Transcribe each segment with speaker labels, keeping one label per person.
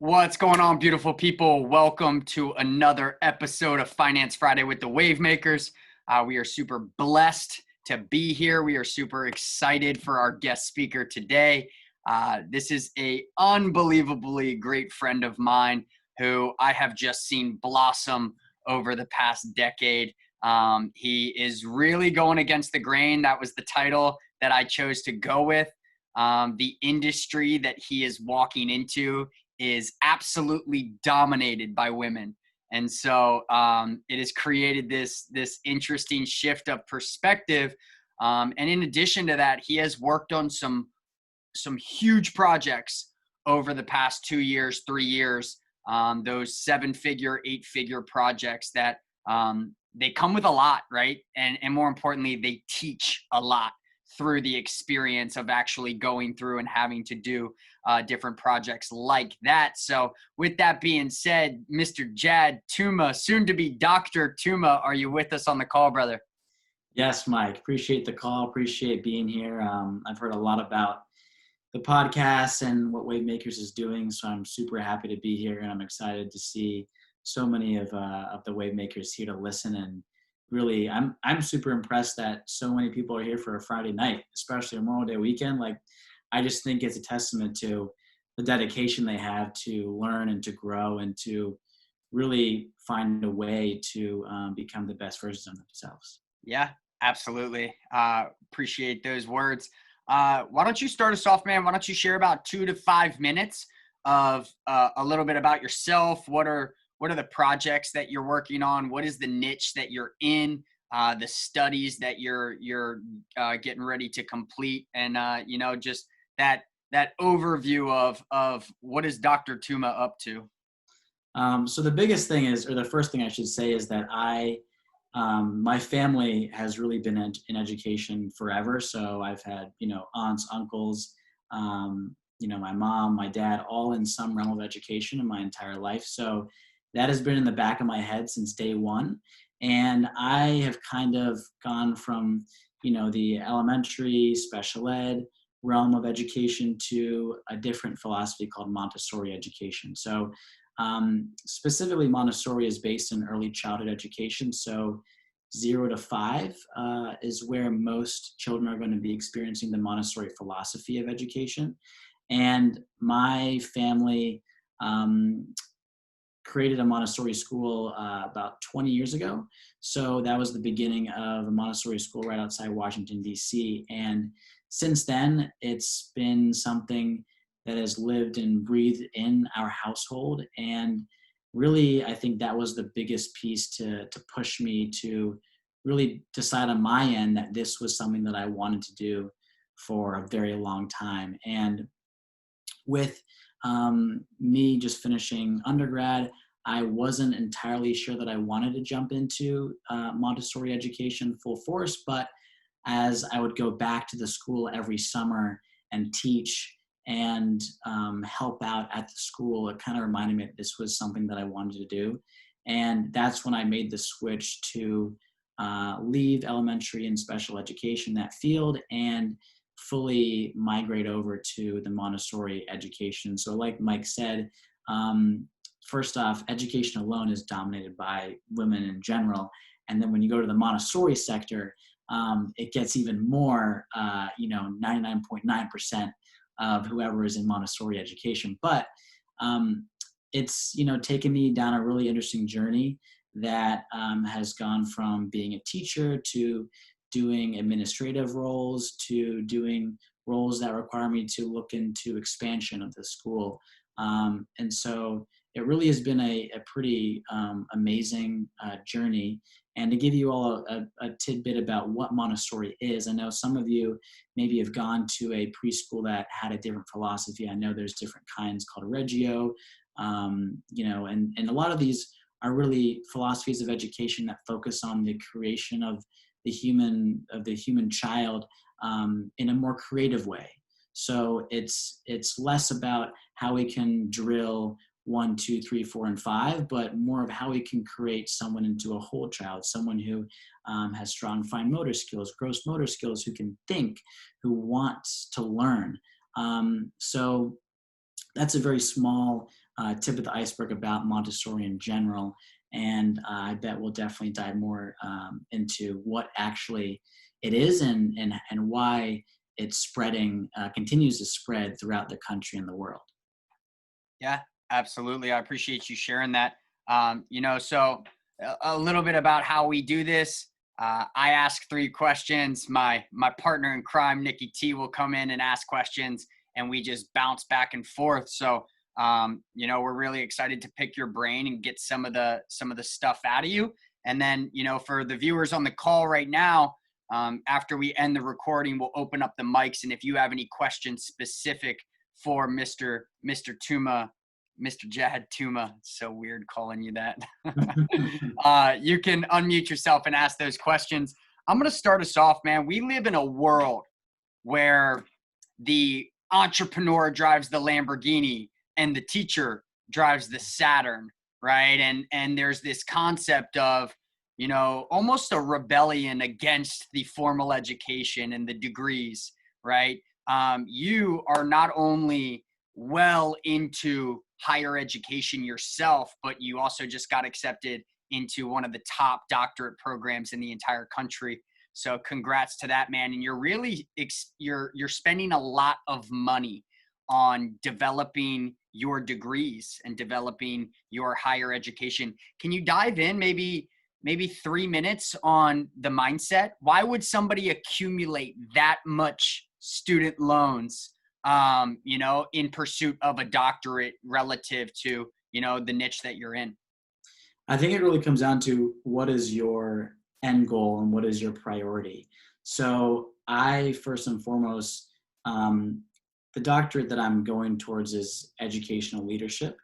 Speaker 1: What's going on, beautiful people? Welcome to another episode of Finance Friday with the Wavemakers. We are super blessed to be here. We are super excited for our guest speaker today. This is a unbelievably great friend of mine who I have just seen blossom over the past decade. He is really going against the grain. That was the title that I chose to go with. The industry that he is walking into is absolutely dominated by women. And so it has created this interesting shift of perspective. And in addition to that, he has worked on some huge projects over the past 2 years, 3 years, those 7-figure, 8-figure projects that they come with a lot, right? And more importantly, they teach a lot through the experience of actually going through and having to do different projects like that. So with that being said, Mr. Jad Touma, soon to be Dr. Touma, are you with us on the call, brother?
Speaker 2: Yes, Mike. Appreciate the call. Appreciate being here. I've heard a lot about the podcast and what Wavemakers is doing, so I'm super happy to be here, and I'm excited to see so many of the Wavemakers here to listen. And really, I'm super impressed that so many people are here for a Friday night, especially a Memorial Day weekend. Like, I just think it's a testament to the dedication they have to learn and to grow and to really find a way to become the best versions of themselves.
Speaker 1: Yeah, absolutely. Appreciate those words. Why don't you start us off, man? Why don't you share about 2 to 5 minutes of a little bit about yourself? What are the projects that you're working on? What is the niche that you're in? The studies that you're getting ready to complete, and just that overview of what is Dr. Touma up to?
Speaker 2: So the biggest thing is, or the first thing I should say, is that my family has really been in education forever. So I've had, aunts, uncles, my mom, my dad, all in some realm of education in my entire life. So that has been in the back of my head since day one. And I have kind of gone from, the elementary special ed realm of education to a different philosophy called Montessori education. So specifically, Montessori is based in early childhood education. So 0 to 5 is where most children are going to be experiencing the Montessori philosophy of education. And my family created a Montessori school about 20 years ago. So that was the beginning of a Montessori school right outside Washington, D.C. And since then, it's been something that has lived and breathed in our household. And really, I think that was the biggest piece to push me to really decide on my end that this was something that I wanted to do for a very long time. And with me just finishing undergrad, I wasn't entirely sure that I wanted to jump into Montessori education full force, but as I would go back to the school every summer and teach and help out at the school, it kind of reminded me that this was something that I wanted to do. And that's when I made the switch to leave elementary and special education, that field, and fully migrate over to the Montessori education. So like Mike said, first off, education alone is dominated by women in general. And then when you go to the Montessori sector, it gets even more, 99.9% of whoever is in Montessori education. But it's, taken me down a really interesting journey that has gone from being a teacher to doing administrative roles to doing roles that require me to look into expansion of the school. And so it really has been a pretty amazing journey. And to give you all a tidbit about what Montessori is, I know some of you maybe have gone to a preschool that had a different philosophy. I know there's different kinds called Reggio, and a lot of these are really philosophies of education that focus on the creation of the human child in a more creative way. So it's less about how we can drill 1, 2, 3, 4, and 5, but more of how we can create someone into a whole child, someone who has strong fine motor skills, gross motor skills, who can think, who wants to learn. So that's a very small tip of the iceberg about Montessori in general. And I bet we'll definitely dive more into what actually it is and why it's spreading, continues to spread throughout the country and the world.
Speaker 1: Yeah, absolutely. I appreciate you sharing that. So a little bit about how we do this. I ask 3 questions. My partner in crime, Nikki T, will come in and ask questions, and we just bounce back and forth. So, we're really excited to pick your brain and get some of the stuff out of you. And then, for the viewers on the call right now, after we end the recording, we'll open up the mics. And if you have any questions specific for Mr. Touma, Mr. Jad Touma, it's so weird calling you that. You can unmute yourself and ask those questions. I'm going to start us off, man. We live in a world where the entrepreneur drives the Lamborghini and the teacher drives the Saturn, right? And there's this concept of, almost a rebellion against the formal education and the degrees, right? You are not only well into higher education yourself, but you also just got accepted into one of the top doctorate programs in the entire country. So congrats to that, man. And you're really, you're spending a lot of money on developing your degrees and developing your higher education. Can you dive in maybe 3 minutes on the mindset? Why would somebody accumulate that much student loans, in pursuit of a doctorate relative to, the niche that you're in?
Speaker 2: I think it really comes down to what is your end goal and what is your priority. So I, first and foremost, the doctorate that I'm going towards is educational leadership.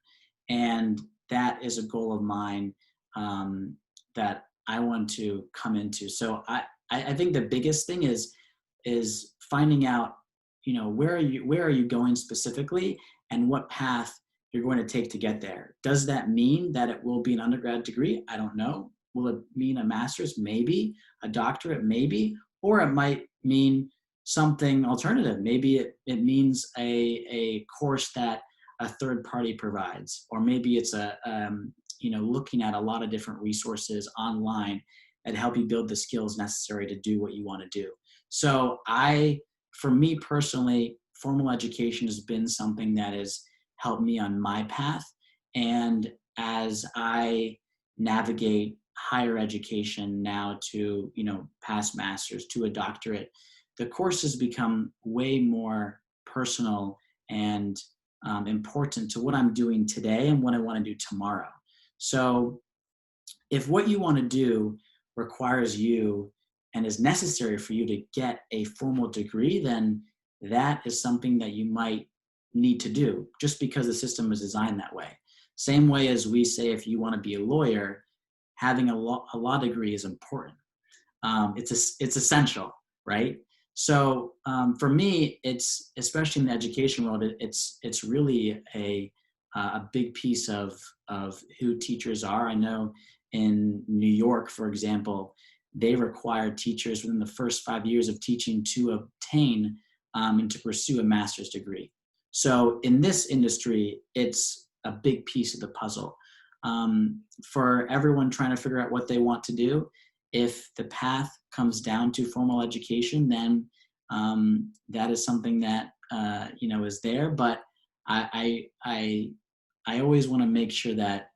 Speaker 2: And that is a goal of mine that I want to come into. So I think the biggest thing is finding out, where are you going specifically and what path you're going to take to get there. Does that mean that it will be an undergrad degree? I don't know. Will it mean a master's? Maybe. A doctorate? Maybe. Or it might mean something alternative. Maybe it means a course that a third party provides, or maybe it's looking at a lot of different resources online that help you build the skills necessary to do what you want to do. So for me personally, formal education has been something that has helped me on my path. And as I navigate higher education now to, past master's to a doctorate, the courses become way more personal and important to what I'm doing today and what I want to do tomorrow. So if what you want to do requires you and is necessary for you to get a formal degree, then that is something that you might need to do just because the system is designed that way. Same way as we say, if you want to be a lawyer, having a law degree is important. It's essential, right? So for me, it's, especially in the education world, it's really a big piece of who teachers are. I know in New York, for example, they require teachers within the first 5 years of teaching to obtain and to pursue a master's degree. So in this industry, it's a big piece of the puzzle. For everyone trying to figure out what they want to do, if the path comes down to formal education, then that is something that is there. But I always want to make sure that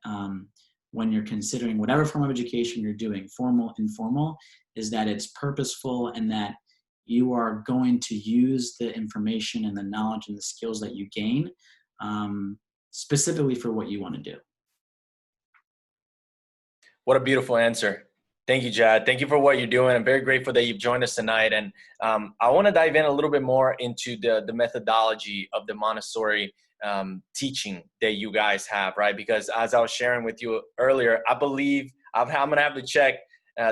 Speaker 2: when you're considering whatever form of education you're doing, formal, informal, is that it's purposeful and that you are going to use the information and the knowledge and the skills that you gain specifically for what you want to do.
Speaker 3: What a beautiful answer. Thank you, Jad. Thank you for what you're doing. I'm very grateful that you've joined us tonight. And I want to dive in a little bit more into the methodology of the Montessori teaching that you guys have, right? Because as I was sharing with you earlier, I believe, I'm going to have to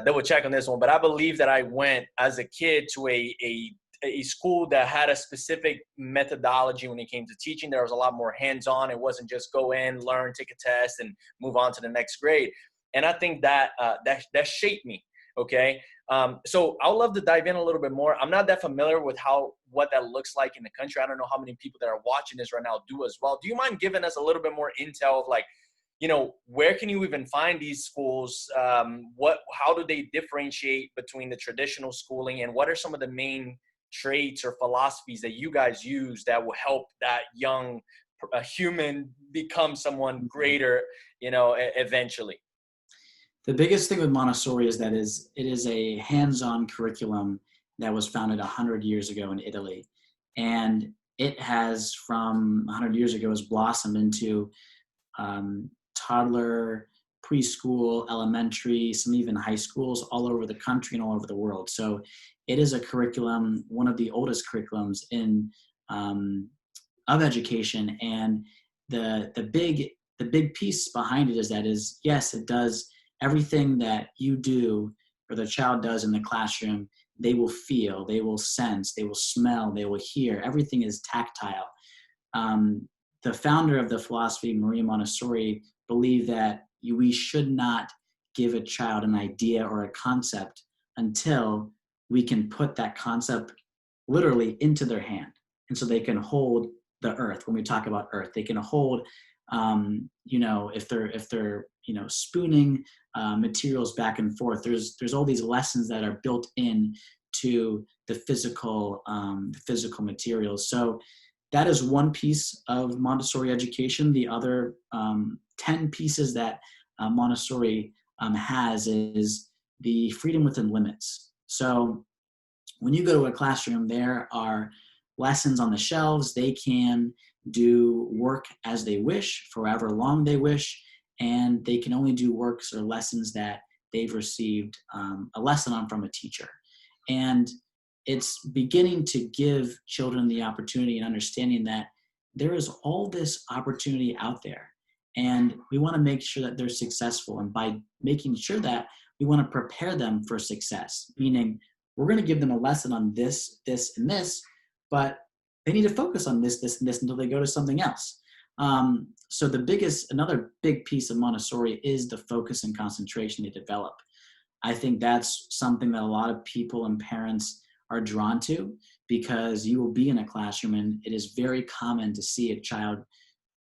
Speaker 3: double check on this one, but I believe that I went as a kid to a school that had a specific methodology when it came to teaching. There was a lot more hands-on. It wasn't just go in, learn, take a test, and move on to the next grade. And I think that that shaped me. Okay. So I would love to dive in a little bit more. I'm not that familiar with what that looks like in the country. I don't know how many people that are watching this right now do as well. Do you mind giving us a little bit more intel of like, where can you even find these schools? How do they differentiate between the traditional schooling, and what are some of the main traits or philosophies that you guys use that will help that young human become someone greater, eventually?
Speaker 2: The biggest thing with Montessori is that it is a hands-on curriculum that was founded 100 years ago in Italy. And it has, from 100 years ago, has blossomed into toddler, preschool, elementary, some even high schools all over the country and all over the world. So it is a curriculum, one of the oldest curriculums of education. And the big piece behind it is yes, it does everything that you do or the child does in the classroom. They will feel, they will sense, they will smell, they will hear. Everything is tactile. The founder of the philosophy, Maria Montessori, believed that we should not give a child an idea or a concept until we can put that concept literally into their hand. And so they can hold the earth. When we talk about earth, they can hold, if they're spooning materials back and forth, there's all these lessons that are built in to the physical materials. So that is one piece of Montessori education. The other 10 pieces that Montessori has is the freedom within limits. So when you go to a classroom, there are lessons on the shelves. They can do work as they wish, for however long they wish, and they can only do works or lessons that they've received a lesson on from a teacher. And it's beginning to give children the opportunity and understanding that there is all this opportunity out there, and we want to make sure that they're successful. And by making sure that, we want to prepare them for success, meaning we're going to give them a lesson on this, this, and this, but they need to focus on this, this, and this until they go to something else. So another big piece of Montessori is the focus and concentration they develop. I think that's something that a lot of people and parents are drawn to, because you will be in a classroom and it is very common to see a child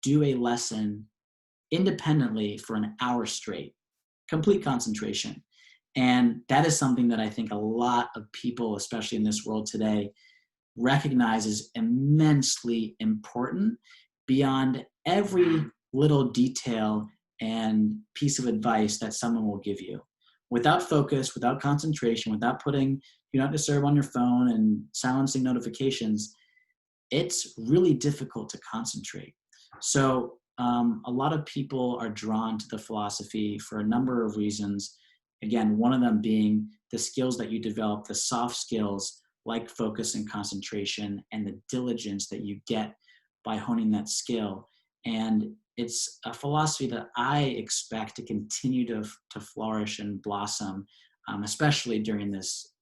Speaker 2: do a lesson independently for an hour straight, complete concentration. And that is something that I think a lot of people, especially in this world today, recognize is immensely important beyond every little detail and piece of advice that someone will give you. Without focus, without concentration, without putting do not disturb on your phone and silencing notifications, it's really difficult to concentrate. So a lot of people are drawn to the philosophy for a number of reasons. Again, one of them being the skills that you develop, the soft skills like focus and concentration, and the diligence that you get by honing that skill. And it's a philosophy that I expect to continue to flourish and blossom, especially during this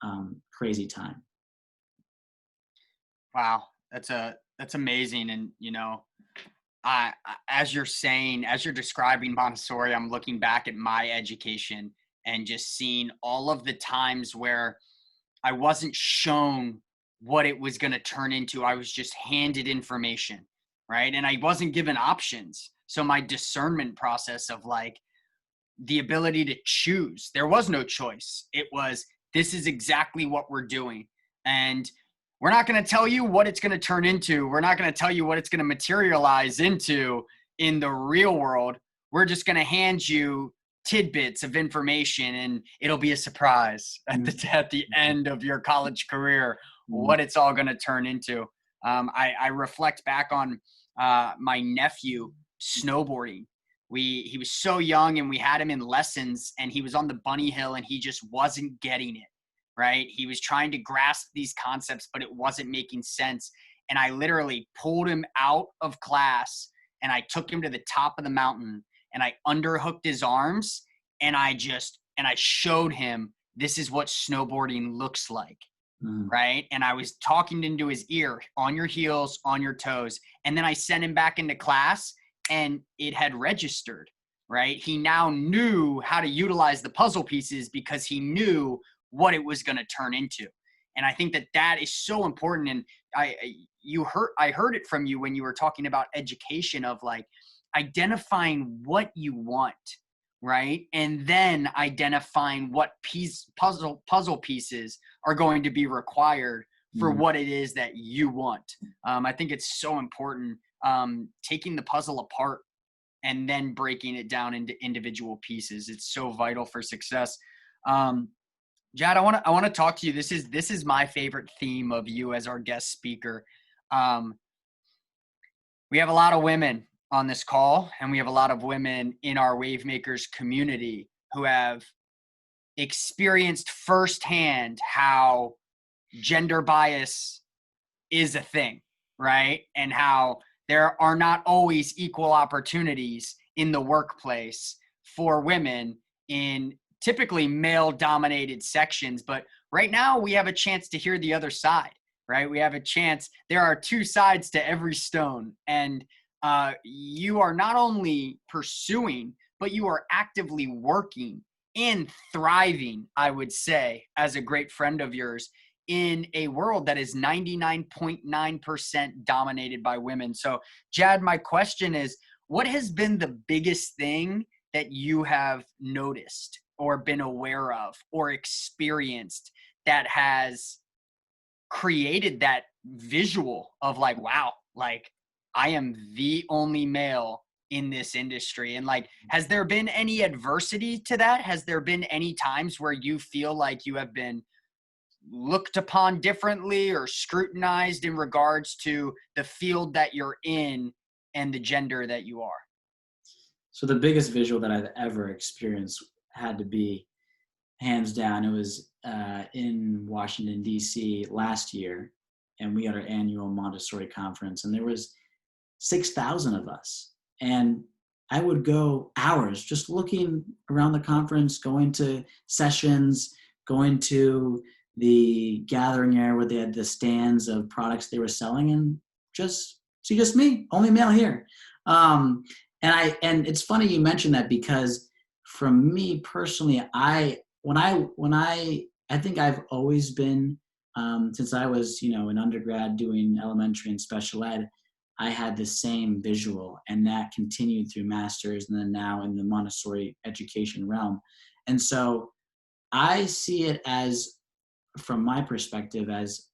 Speaker 2: crazy time.
Speaker 1: Wow, that's amazing. And as you're describing Montessori, I'm looking back at my education and just seeing all of the times where I wasn't shown what it was going to turn into. I was just handed information, right? And I wasn't given options. So my discernment process of like the ability to choose, there was no choice. It was, this is exactly what we're doing. And we're not going to tell you what it's going to turn into. We're not going to tell you what it's going to materialize into in the real world. We're just going to hand you tidbits of information, and it'll be a surprise at the end of your college career, what it's all going to turn into. I reflect back on my nephew snowboarding. He was so young, and we had him in lessons, and he was on the bunny hill, and he just wasn't getting it, right? He was trying to grasp these concepts, but it wasn't making sense. And I literally pulled him out of class, and I took him to the top of the mountain, and I underhooked his arms, and I showed him, this is what snowboarding looks like, right? And I was talking into his ear, on your heels, on your toes. And then I sent him back into class, and it had registered, right? He now knew how to utilize the puzzle pieces because he knew what it was going to turn into. And I think that that is so important. And I heard it from you when you were talking about education, of like identifying what you want, right? And then identifying what puzzle pieces are going to be required for what it is that you want. I think it's so important, taking the puzzle apart and then breaking it down into individual pieces. It's so vital for success. Jad, I want to talk to you. This is my favorite theme of you as our guest speaker. We have a lot of women on this call, and we have a lot of women in our Wavemakers community who have experienced firsthand how gender bias is a thing, right? And how there are not always equal opportunities in the workplace for women in typically male-dominated sections. But right now we have a chance to hear the other side, right? We have a chance. There are two sides to every stone. And you are not only pursuing, but you are actively working and thriving, I would say, as a great friend of yours, in a world that is 99.9% dominated by women. So, Jad, my question is, what has been the biggest thing that you have noticed or been aware of or experienced that has created that visual of like, wow, like I am the only male in this industry? And like, has there been any adversity to that? Has there been any times where you feel like you have been looked upon differently or scrutinized in regards to the field that you're in and the gender that you are?
Speaker 2: So the biggest visual that I've ever experienced had to be, hands down, it was in Washington, D.C. last year, and we had our annual Montessori conference, and there was 6,000 of us. And I would go hours just looking around the conference, going to sessions, going to the gathering area where they had the stands of products they were selling, and just me, only male here. And it's funny you mentioned that, because from me personally, I think I've always been, since I was, an undergrad doing elementary and special ed, I had the same visual, and that continued through master's and then now in the Montessori education realm. And so I see it as, from my perspective, as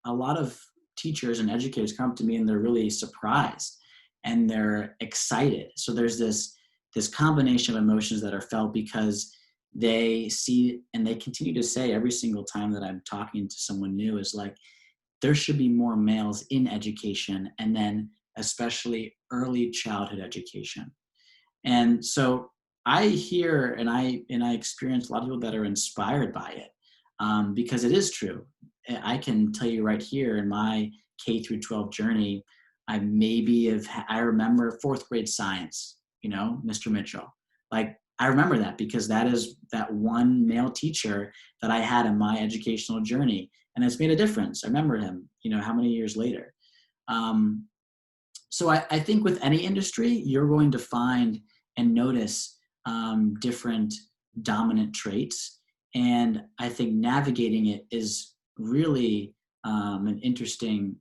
Speaker 2: a lot of teachers and educators come up to me and they're really surprised and they're excited. So there's this combination of emotions that are felt, because they see, and they continue to say every single time that I'm talking to someone new, is like, there should be more males in education, and then especially early childhood education. And so I hear and I experience a lot of people that are inspired by it, because it is true. I can tell you right here, in my K through 12 journey, I remember fourth grade science, Mr. Mitchell. Like, I remember that because that is that one male teacher that I had in my educational journey, and it's made a difference. I remember him, how many years later. So I think with any industry, you're going to find and notice different dominant traits. And I think navigating it is really an interesting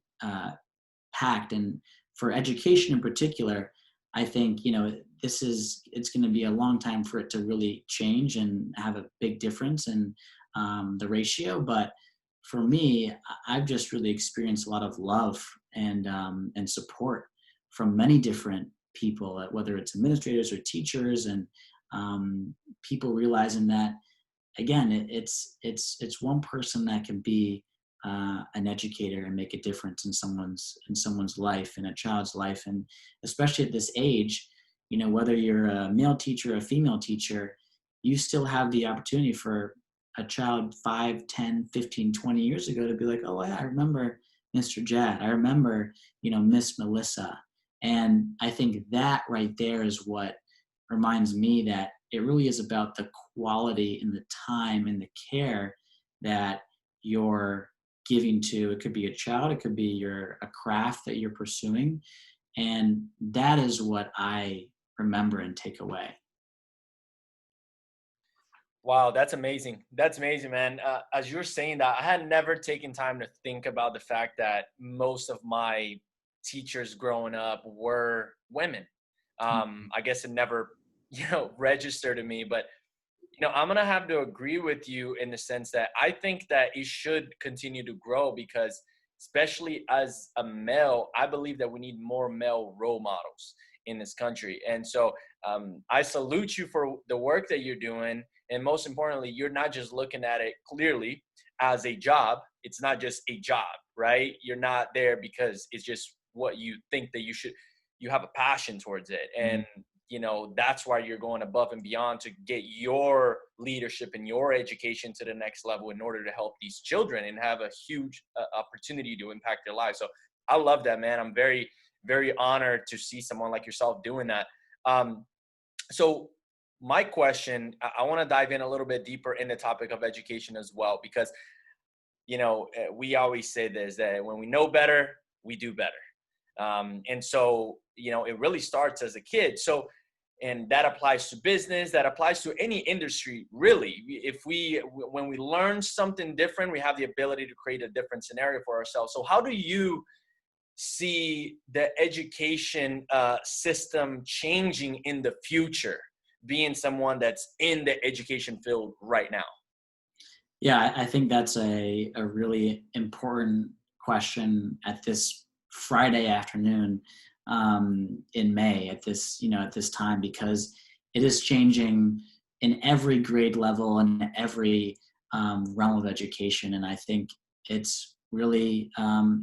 Speaker 2: pact. And for education in particular, I think, it's going to be a long time for it to really change and have a big difference in the ratio. But for me, I've just really experienced a lot of love and support from many different people, whether it's administrators or teachers, and people realizing that, again, it's one person that can be an educator and make a difference in someone's life, in a child's life. And especially at this age, whether you're a male teacher or a female teacher, you still have the opportunity for a child 5, 10, 15, 20 years ago to be like, oh yeah, I remember Mr. Jad. I remember, Miss Melissa. And I think that right there is what reminds me that it really is about the quality and the time and the care that you're giving to. It could be a child, it could be a craft that you're pursuing. And that is what I remember and take away.
Speaker 3: Wow, that's amazing. That's amazing, man. As you're saying that, I had never taken time to think about the fact that most of my teachers growing up were women. I guess it never, registered to me, but I'm gonna have to agree with you in the sense that I think that it should continue to grow because, especially as a male, I believe that we need more male role models in this country. And so I salute you for the work that you're doing. And most importantly, you're not just looking at it clearly as a job. It's not just a job, right? You're not there because it's just what you think that you have a passion towards it. And that's why you're going above and beyond to get your leadership and your education to the next level in order to help these children and have a huge opportunity to impact their lives. So I love that, man. I'm very, very honored to see someone like yourself doing that. So my question, I want to dive in a little bit deeper in the topic of education as well, because, we always say this, that when we know better, we do better. And so, it really starts as a kid. So, and that applies to business, that applies to any industry, really. When we learn something different, we have the ability to create a different scenario for ourselves. So how do you see the education system changing in the future, being someone that's in the education field right now?
Speaker 2: Yeah, I think that's a really important question at this Friday afternoon in May at this time, because it is changing in every grade level and every realm of education. And I think it's really,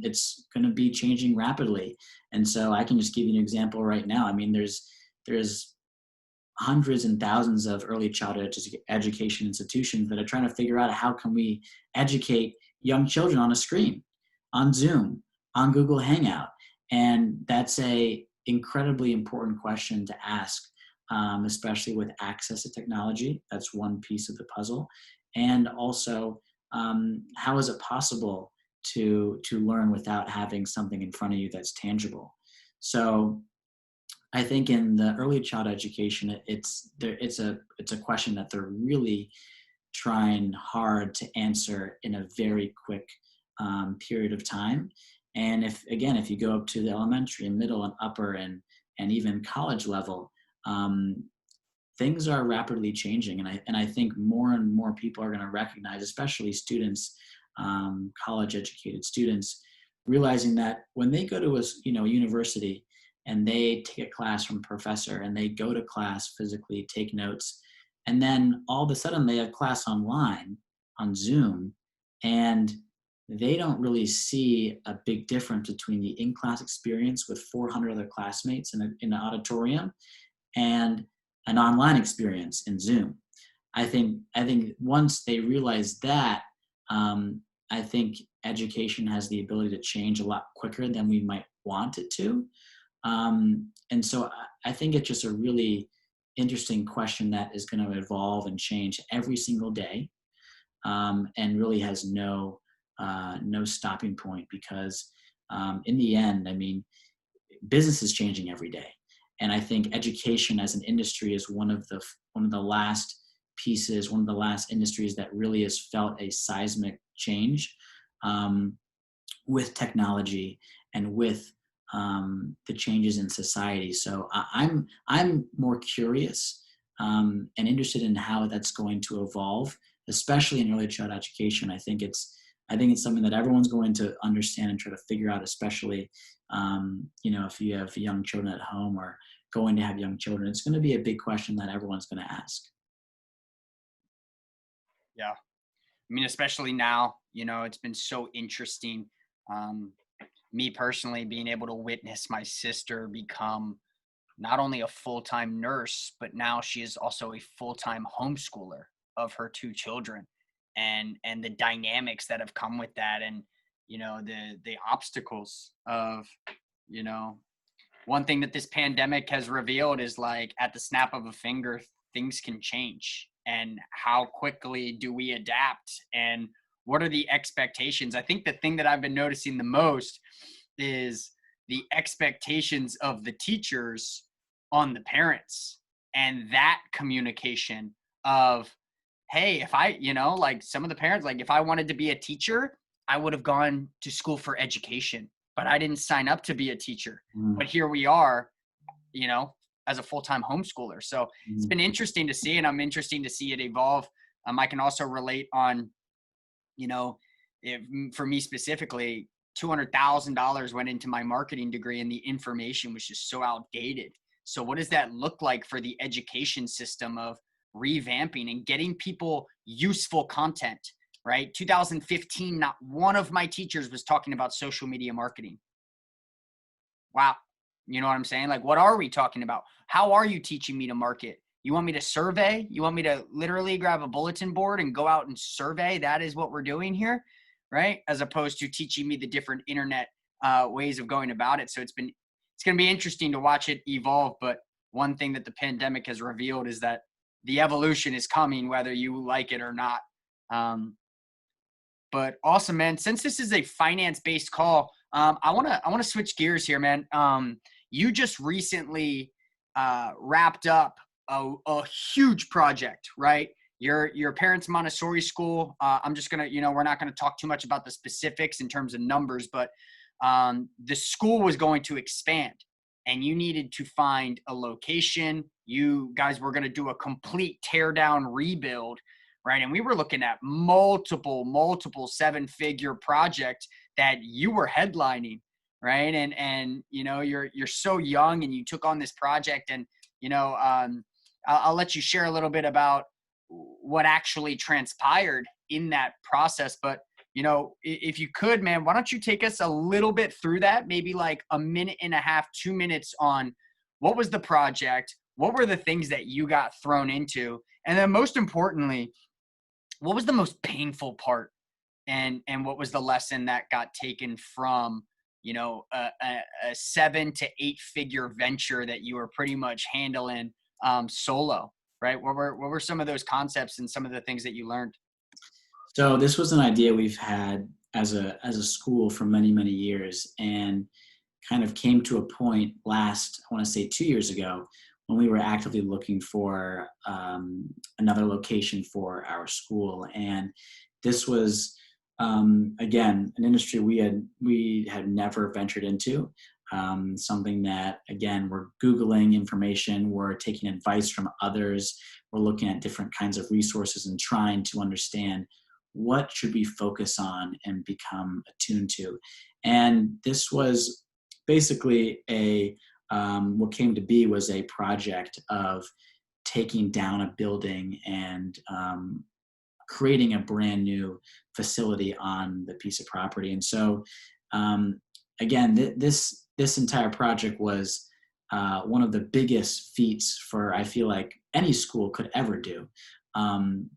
Speaker 2: it's going to be changing rapidly. And so I can just give you an example right now. I mean, there's hundreds and thousands of early childhood education institutions that are trying to figure out how can we educate young children on a screen, on Zoom, on Google Hangout. And that's a incredibly important question to ask, especially with access to technology. That's one piece of the puzzle. And also, how is it possible to learn without having something in front of you that's tangible? So I think in the early child education, it's a question that they're really trying hard to answer in a very quick period of time. And if you go up to the elementary and middle and upper and even college level, things are rapidly changing. And I think more and more people are going to recognize, especially students, college educated students, realizing that when they go to a university and they take a class from a professor and they go to class physically, take notes, and then all of a sudden they have class online on Zoom, and they don't really see a big difference between the in-class experience with 400 other classmates in an auditorium and an online experience in Zoom. I think once they realize that, I think education has the ability to change a lot quicker than we might want it to. And so I think it's just a really interesting question that is going to evolve and change every single day, and really has no stopping point, because in the end, I mean, business is changing every day. And I think education as an industry is one of the last pieces, one of the last industries that really has felt a seismic change with technology and with the changes in society. So I'm more curious and interested in how that's going to evolve, especially in early child education. I think it's something that everyone's going to understand and try to figure out, especially if you have young children at home or going to have young children. It's going to be a big question that everyone's going to ask.
Speaker 1: Yeah. I mean, especially now, it's been so interesting. Me personally, being able to witness my sister become not only a full-time nurse, but now she is also a full-time homeschooler of her two children, and the dynamics that have come with that, and the obstacles of one thing that this pandemic has revealed is, like, at the snap of a finger, things can change. And how quickly do we adapt? And what are the expectations? I think the thing that I've been noticing the most is the expectations of the teachers on the parents, and that communication of, hey, if I, like some of the parents, like if I wanted to be a teacher, I would have gone to school for education, but I didn't sign up to be a teacher. But here we are, you know, as a full-time homeschooler. So it's been interesting to see, and I'm interesting to see it evolve. I can also relate on, if, for me specifically, $200,000 went into my marketing degree and the information was just so outdated. So what does that look like for the education system of revamping and getting people useful content, right? 2015, not one of my teachers was talking about social media marketing. Wow. You know what I'm saying? Like, what are we talking about? How are you teaching me to market? You want me to survey? You want me to literally grab a bulletin board and go out and survey? That is what we're doing here, right? As opposed to teaching me the different internet ways of going about it. So it's going to be interesting to watch it evolve. But one thing that the pandemic has revealed is that the evolution is coming, whether you like it or not. But awesome, man. Since this is a finance-based call, I wanna switch gears here, man. You just recently wrapped up a huge project, right? Your parents' Montessori school. I'm just gonna, we're not gonna talk too much about the specifics in terms of numbers, but the school was going to expand, and you needed to find a location. You guys were gonna do a complete tear down rebuild, right? And we were looking at multiple 7-figure projects that you were headlining, right? And you're so young, and you took on this project, and I'll let you share a little bit about what actually transpired in that process. But if you could, man, why don't you take us a little bit through that? Maybe like a minute and a half, 2 minutes on what was the project, what were the things that you got thrown into, and then most importantly, what was the most painful part, and what was the lesson that got taken from a 7 to 8 figure venture that you were pretty much handling solo, right? What were some of those concepts and some of the things that you learned?
Speaker 2: So this was an idea we've had as a school for many years, and kind of came to a point last, I want to say 2 years ago, when we were actively looking for another location for our school. And this was, again, an industry we had never ventured into, something that, again, we're Googling information, we're taking advice from others, we're looking at different kinds of resources and trying to understand what should we focus on and become attuned to. And this was basically what came to be was a project of taking down a building and creating a brand new facility on the piece of property. And so, again, this entire project was one of the biggest feats for, I feel like, any school could ever do,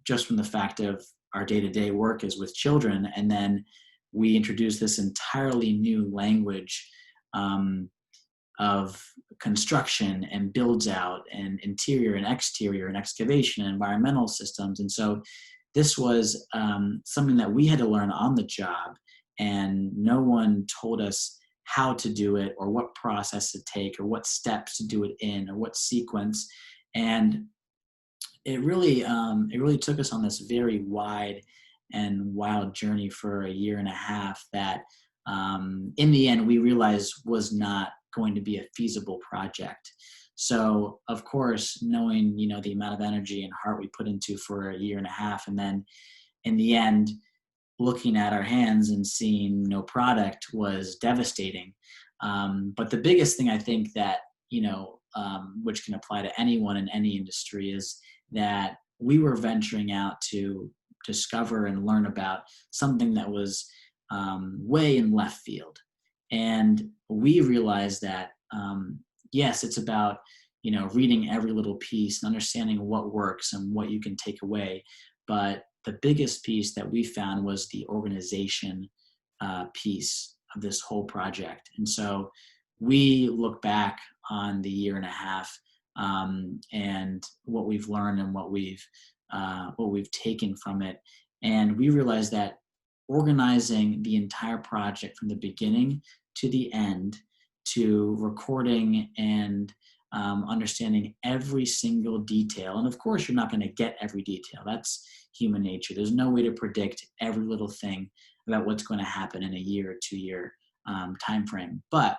Speaker 2: just from the fact of our day-to-day work is with children, and then we introduced this entirely new language of construction and builds out and interior and exterior and excavation and environmental systems. And so this was something that we had to learn on the job, and no one told us how to do it or what process to take or what steps to do it in or what sequence. And it really took us on this very wide and wild journey for a year and a half that in the end we realized was not going to be a feasible project. So of course, knowing the amount of energy and heart we put into for a year and a half, and then in the end looking at our hands and seeing no product was devastating. But the biggest thing I think that which can apply to anyone in any industry is that we were venturing out to discover and learn about something that was way in left field. And we realized that, yes, it's about, reading every little piece and understanding what works and what you can take away. But the biggest piece that we found was the organization piece of this whole project. And so we look back on the year and a half and what we've learned and what we've taken from it. And we realized that organizing the entire project from the beginning to the end, to recording and understanding every single detail. And of course, you're not going to get every detail. That's human nature. There's no way to predict every little thing about what's going to happen in a year or 2 year time frame. But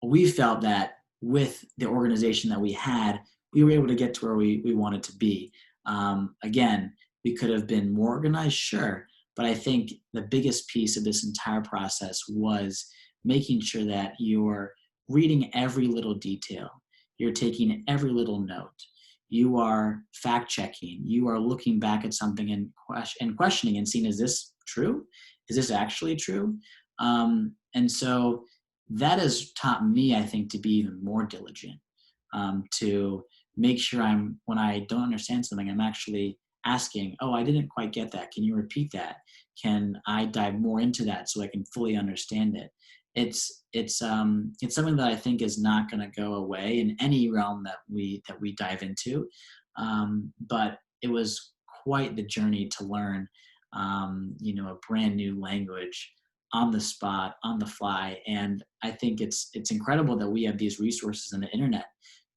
Speaker 2: we felt that with the organization that we had, we were able to get to where we wanted to be. Again, we could have been more organized, sure. But I think the biggest piece of this entire process was making sure that you're reading every little detail. You're taking every little note. You are fact checking. You are looking back at something and questioning and seeing, is this true? Is this actually true? And so that has taught me, I think, to be even more diligent, to make sure when I don't understand something, I'm actually asking, oh, I didn't quite get that. Can you repeat that? Can I dive more into that so I can fully understand it? It's something that I think is not going to go away in any realm that we dive into. But it was quite the journey to learn, a brand new language on the spot, on the fly. And I think it's incredible that we have these resources on the internet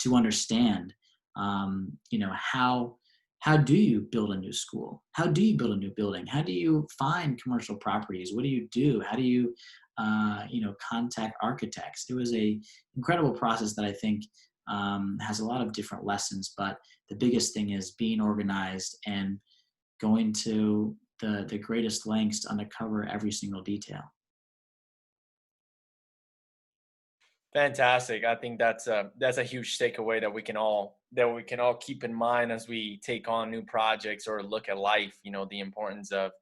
Speaker 2: to understand, how do you build a new school? How do you build a new building? How do you find commercial properties? What do you do? How do you, contact architects? It was a incredible process that I think has a lot of different lessons, but the biggest thing is being organized and going to the greatest lengths to uncover every single detail.
Speaker 3: Fantastic. I think that's a huge takeaway that we can all keep in mind as we take on new projects or look at life. The importance of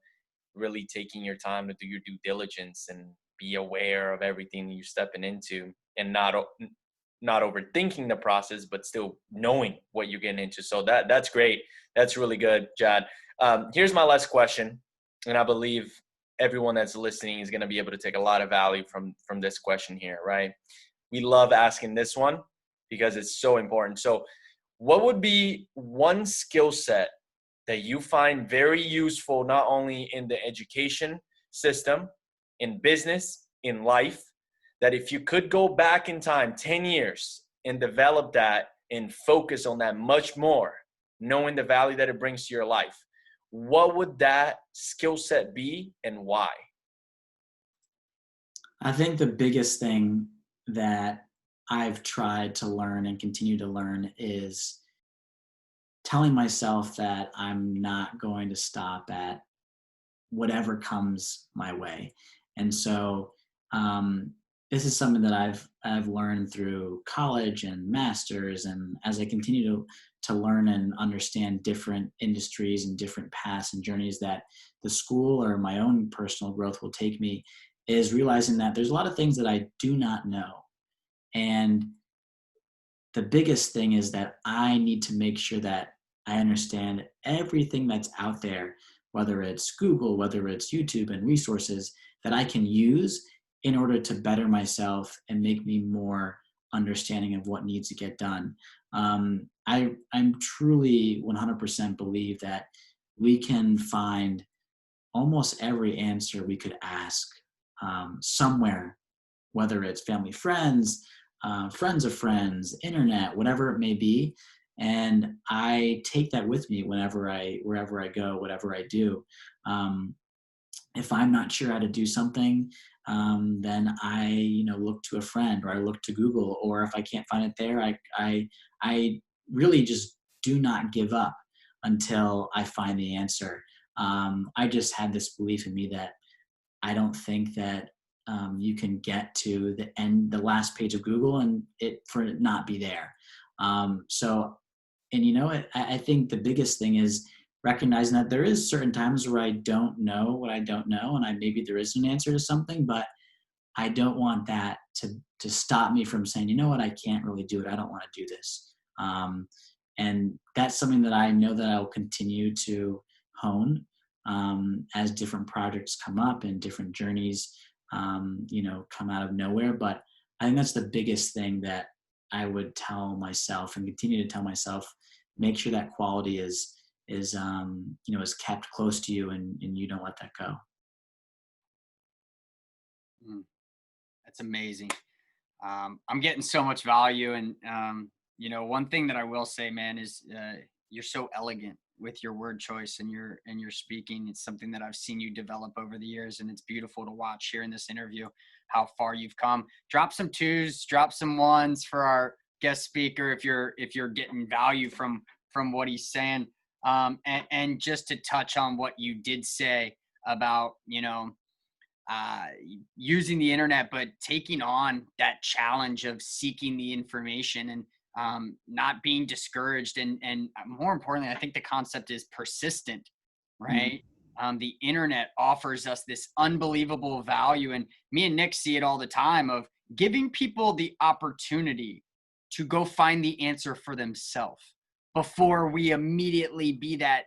Speaker 3: really taking your time to do your due diligence and be aware of everything you're stepping into, and not overthinking the process, but still knowing what you're getting into. So that's great. That's really good, Jad. Here's my last question, and I believe everyone that's listening is going to be able to take a lot of value from this question here, right? We love asking this one because it's so important. So what would be one skill set that you find very useful, not only in the education system, in business, in life, that if you could go back in time 10 years and develop that and focus on that much more, knowing the value that it brings to your life, what would that skill set be and why?
Speaker 2: I think the biggest thing that I've tried to learn and continue to learn is telling myself that I'm not going to stop at whatever comes my way. And so this is something that I've learned through college and masters, and as I continue to learn and understand different industries and different paths and journeys that the school or my own personal growth will take me, is realizing that there's a lot of things that I do not know. And the biggest thing is that I need to make sure that I understand everything that's out there, whether it's Google, whether it's YouTube and resources that I can use in order to better myself and make me more understanding of what needs to get done. I'm truly 100% believe that we can find almost every answer we could ask somewhere, whether it's family, friends, friends of friends, internet, whatever it may be. And I take that with me wherever I go, whatever I do. If I'm not sure how to do something, then I look to a friend, or I look to Google, or if I can't find it there, I really just do not give up until I find the answer. I just had this belief in me that I don't think that you can get to the last page of Google and it not be there. I think the biggest thing is recognizing that there is certain times where I don't know what I don't know, and maybe there is an answer to something, but I don't want that to stop me from saying, you know what, I can't really do it. I don't want to do this. And that's something that I know that I'll continue to hone as different projects come up and different journeys, come out of nowhere. But I think that's the biggest thing that I would tell myself and continue to tell myself: make sure that quality is kept close to you, and you don't let that go.
Speaker 1: That's amazing. I'm getting so much value. And, one thing that I will say, man, is you're so elegant with your word choice and your speaking. It's something that I've seen you develop over the years, and it's beautiful to watch here in this interview how far you've come. Drop some twos, drop some ones for our guest speaker if you're getting value from what he's saying. And just to touch on what you did say about, using the internet, but taking on that challenge of seeking the information and not being discouraged. And more importantly, I think the concept is persistent, right? The internet offers us this unbelievable value. And me and Nick see it all the time of giving people the opportunity to go find the answer for themselves before we immediately be that,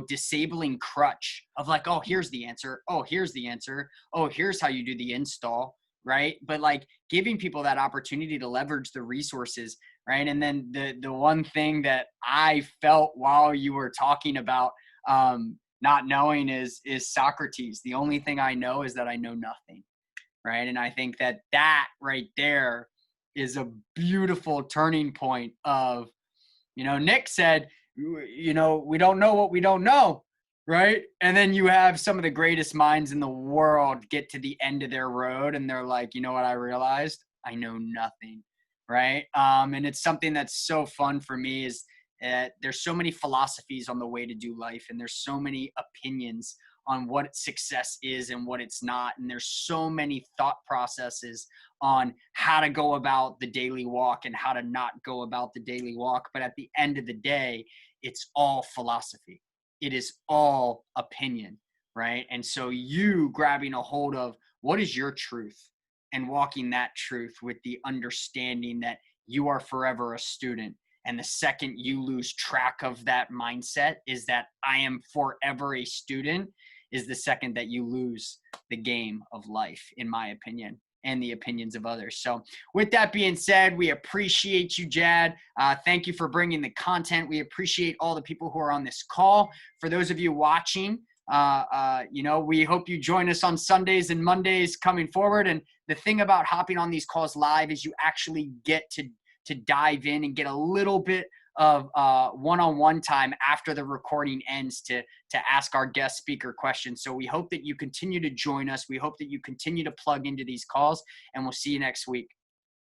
Speaker 1: disabling crutch of like, oh, here's the answer. Oh, here's the answer. Oh, here's how you do the install. Right. But like giving people that opportunity to leverage the resources. Right. And then the one thing that I felt while you were talking about not knowing is Socrates. The only thing I know is that I know nothing. Right. And I think that right there is a beautiful turning point of, Nick said, we don't know what we don't know, right? And then you have some of the greatest minds in the world get to the end of their road and they're like, you know what I realized? I know nothing, right? And it's something that's so fun for me is there's so many philosophies on the way to do life, and there's so many opinions on what success is and what it's not. And there's so many thought processes on how to go about the daily walk and how to not go about the daily walk. But at the end of the day, it's all philosophy. It is all opinion, right? And so you grabbing a hold of what is your truth and walking that truth with the understanding that you are forever a student. And the second you lose track of that mindset is that I am forever a student is the second that you lose the game of life, in my opinion, and the opinions of others. So with that being said, we appreciate you, Jad. Thank you for bringing the content. We appreciate all the people who are on this call. For those of you watching, we hope you join us on Sundays and Mondays coming forward. And the thing about hopping on these calls live is you actually get to dive in and get a little bit of one-on-one time after the recording ends to ask our guest speaker questions. So we hope that you continue to join us. We hope that you continue to plug into these calls, and we'll see you next week.